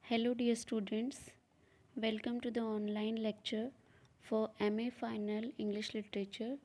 Hello, dear students. Welcome to the online lecture for MA Final English Literature.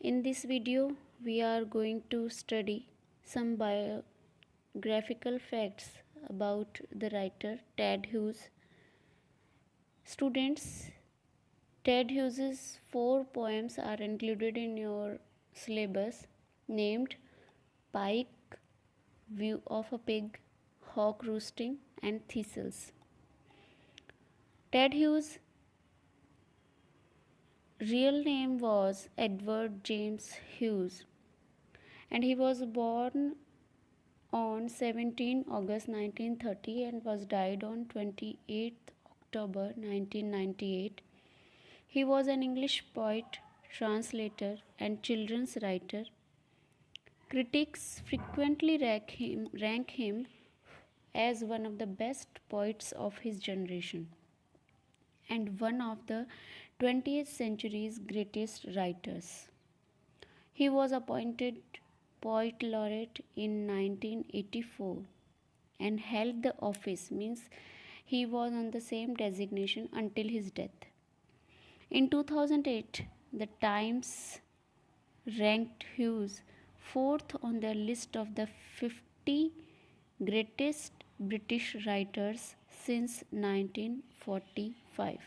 In this video, we are going to study some biographical facts about the writer Ted Hughes. Students, Ted Hughes's 4 poems are included in your syllabus named Pike, View of a Pig, Hawk Roosting, and Thistles. Ted Hughes' real name was Edward James Hughes, and he was born on 17 August 1930 and was died on 28 October 1998. He was an English poet, translator, and children's writer. Critics frequently rank him as one of the best poets of his generation and one of the 20th century's greatest writers. He was appointed Poet Laureate in 1984 and held the office, means he was on the same designation until his death. In 2008, the Times ranked Hughes fourth on their list of the 50 greatest British writers since 1945.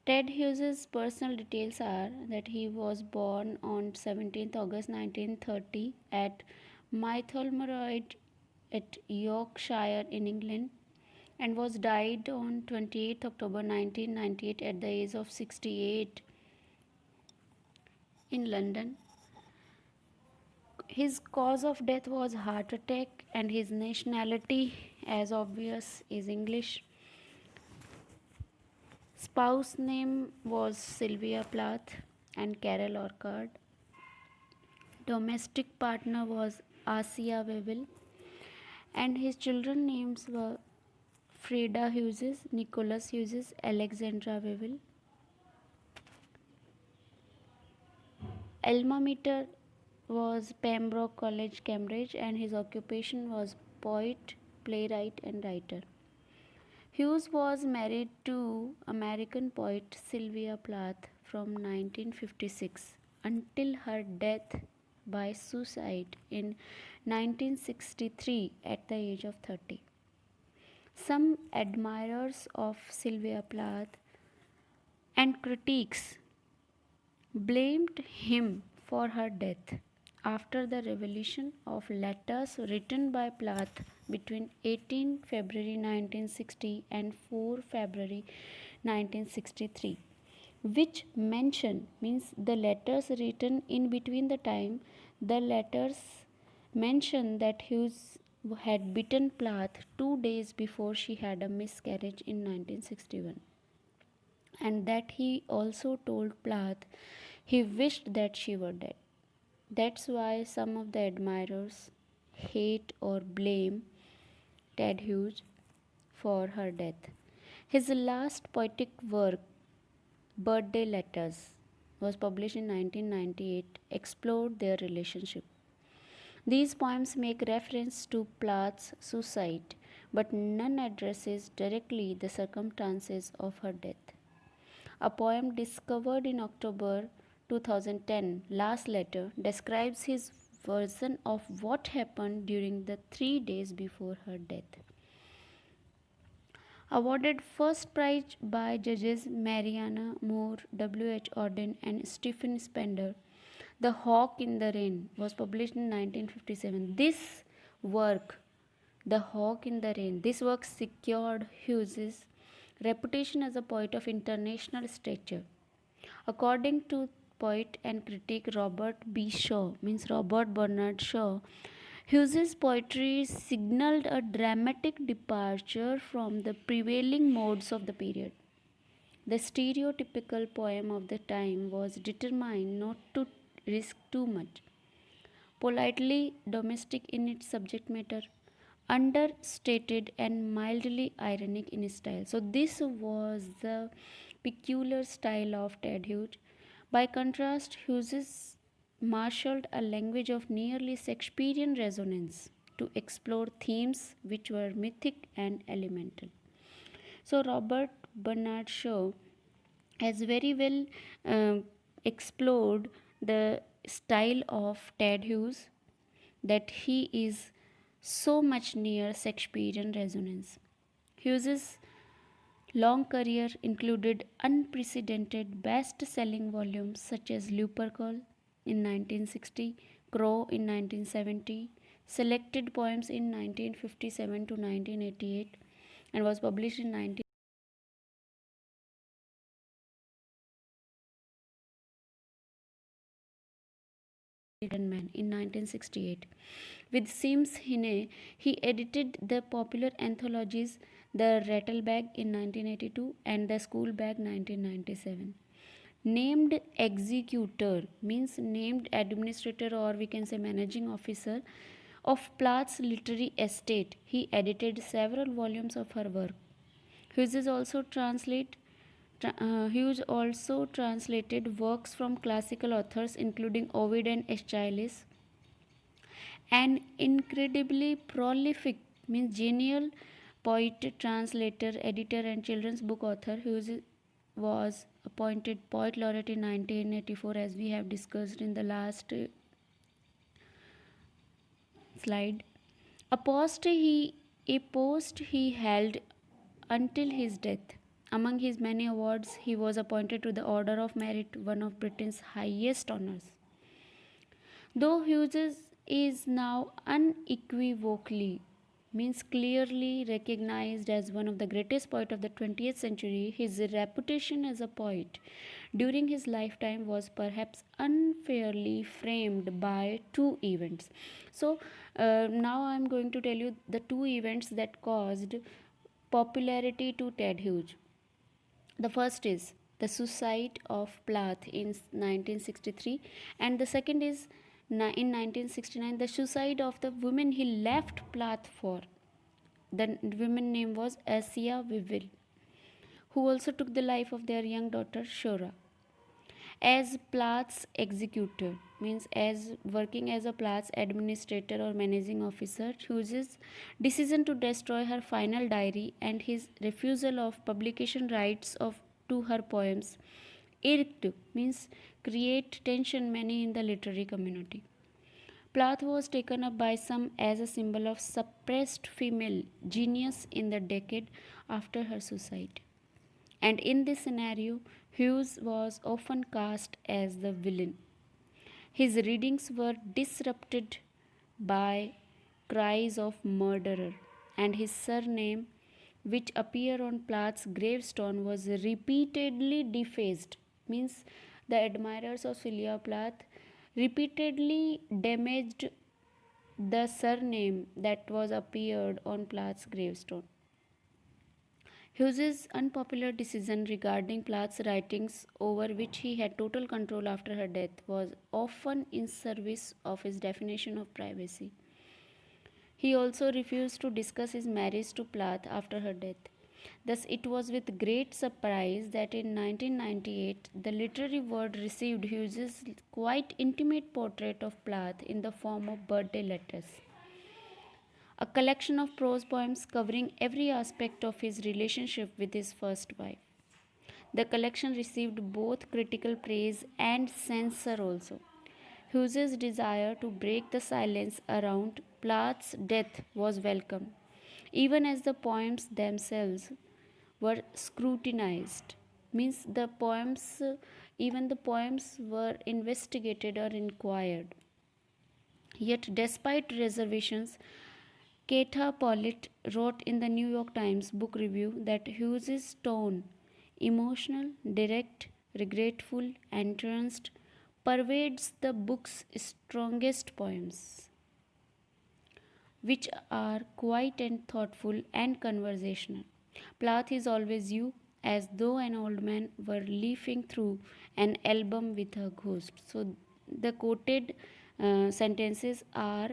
Ted Hughes's personal details are that he was born on 17th August 1930 at Mytholmroyd at Yorkshire in England and was died on 28th October 1998 at the age of 68 in London. His cause of death was heart attack and his nationality, as obvious, is English. Spouse name was Sylvia Plath and Carol Orchard. Domestic partner was Asia Webel, and his children names were Freda Hughes, Nicholas Hughes, Alexandra Webel. Alma mater was Pembroke College, Cambridge, and his occupation was poet, playwright, and writer. Hughes was married to American poet Sylvia Plath from 1956 until her death by suicide in 1963 at the age of 30. Some admirers of Sylvia Plath and critics blamed him for her death after the revelation of letters written by Plath between 18 February 1960 and 4 February 1963, which mention means the letters written in between the time. The letters mention that Hughes had beaten Plath 2 days before she had a miscarriage in 1961, and that he also told Plath he wished that she were dead. That's why some of the admirers hate or blame Ted Hughes for her death. His last poetic work, Birthday Letters, was published in 1998, explored their relationship. These poems make reference to Plath's suicide, but none addresses directly the circumstances of her death. A poem discovered in October 2010, Last Letter, describes his version of what happened during the 3 days before her death. Awarded first prize by judges Mariana Moore, W.H. Auden, and Stephen Spender, The Hawk in the Rain was published in 1957. This work, The Hawk in the Rain, this work secured Hughes's reputation as a poet of international stature. According to poet and critic Robert B. Shaw, means Robert Bernard Shaw, Hughes's poetry signaled a dramatic departure from the prevailing modes of the period. The stereotypical poem of the time was determined not to risk too much. Politely domestic in its subject matter, understated and mildly ironic in style. So, this was the peculiar style of Ted Hughes. By contrast, Hughes marshaled a language of nearly Shakespearean resonance. to explore themes which were mythic and elemental. So, Robert Bernard Shaw has very well um, explored the style of Ted Hughes, that he is so much near Shakespearean resonance. Hughes's long career included unprecedented best selling volumes such as Lupercal in 1960, Crow in 1970, Selected Poems in 1957 to 1988, and was published in 19. Man in 1968. With Sims Hine, he edited the popular anthologies The Rattlebag in 1982 and The School Bag 1997. Named executor means named administrator, or we can say managing officer of Plath's literary estate. He edited several volumes of her work. Hughes is also translate Hughes also translated works from classical authors including Ovid and Aeschylus. An incredibly prolific, means genial poet, translator, editor, and children's book author, Hughes was appointed Poet Laureate in 1984, as we have discussed in the last slide. A post he held until his death. Among his many awards, he was appointed to the Order of Merit, one of Britain's highest honors. Though Hughes is now unequivocally, means clearly recognized as one of the greatest poets of the 20th century, his reputation as a poet during his lifetime was perhaps unfairly framed by two events. So, now I am going to tell you the two events that caused popularity to Ted Hughes. The first is the suicide of Plath in 1963, and the second is in 1969 the suicide of the woman he left Plath for. The woman name was Asia Vivil, who also took the life of their young daughter Shora. As Plath's executor, means as working as a Plath's administrator or managing officer, Hughes's decision to destroy her final diary and his refusal of publication rights of to her poems irked, means create tension many in the literary community. Plath was taken up by some as a symbol of suppressed female genius in the decade after her suicide. And in this scenario, Hughes was often cast as the villain. His readings were disrupted by cries of murderer, and his surname, which appeared on Plath's gravestone, was repeatedly defaced. Means the admirers of Sylvia Plath repeatedly damaged the surname that was appeared on Plath's gravestone. Hughes's unpopular decision regarding Plath's writings, over which he had total control after her death, was often in service of his definition of privacy. He also refused to discuss his marriage to Plath after her death. Thus, it was with great surprise that in 1998 the literary world received Hughes's quite intimate portrait of Plath in the form of birthday letters, a collection of prose poems covering every aspect of his relationship with his first wife. The collection received both critical praise and censure also. Hughes's desire to break the silence around Plath's death was welcome, even as the poems themselves were scrutinized. Means the poems, even the poems were investigated or inquired. Yet, despite reservations, Kata Pollitt wrote in the New York Times Book Review that Hughes's tone, emotional, direct, regretful, and tranced, pervades the book's strongest poems, which are quiet and thoughtful and conversational. Plath is always you, as though an old man were leafing through an album with a ghost. So, the quoted sentences are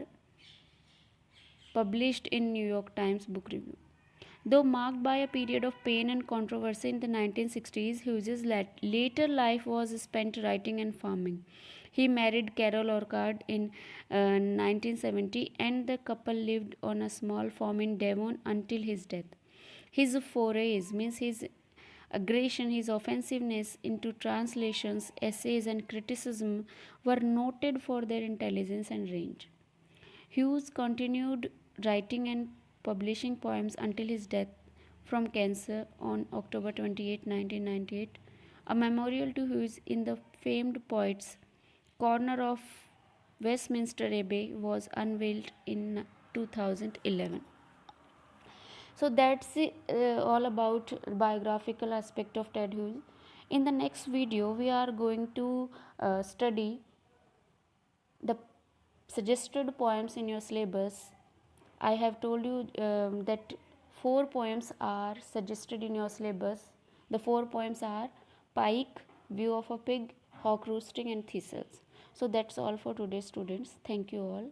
published in New York Times Book Review. Though marked by a period of pain and controversy in the 1960s, Hughes's later life was spent writing and farming. He married Carol Orchard in 1970, and the couple lived on a small farm in Devon until his death. His forays, means his aggression, his offensiveness into translations, essays, and criticism were noted for their intelligence and range. Hughes continued writing and publishing poems until his death from cancer on October 28, 1998. A memorial to Hughes in the famed Poets' Corner of Westminster Abbey was unveiled in 2011. So that's all about biographical aspect of Ted Hughes. In the next video, we are going to study the suggested poems in your syllabus. I have told you that 4 poems are suggested in your syllabus. The 4 poems are Pike, View of a Pig, Hawk Roosting, and Thistles. So that's all for today, students. Thank you all.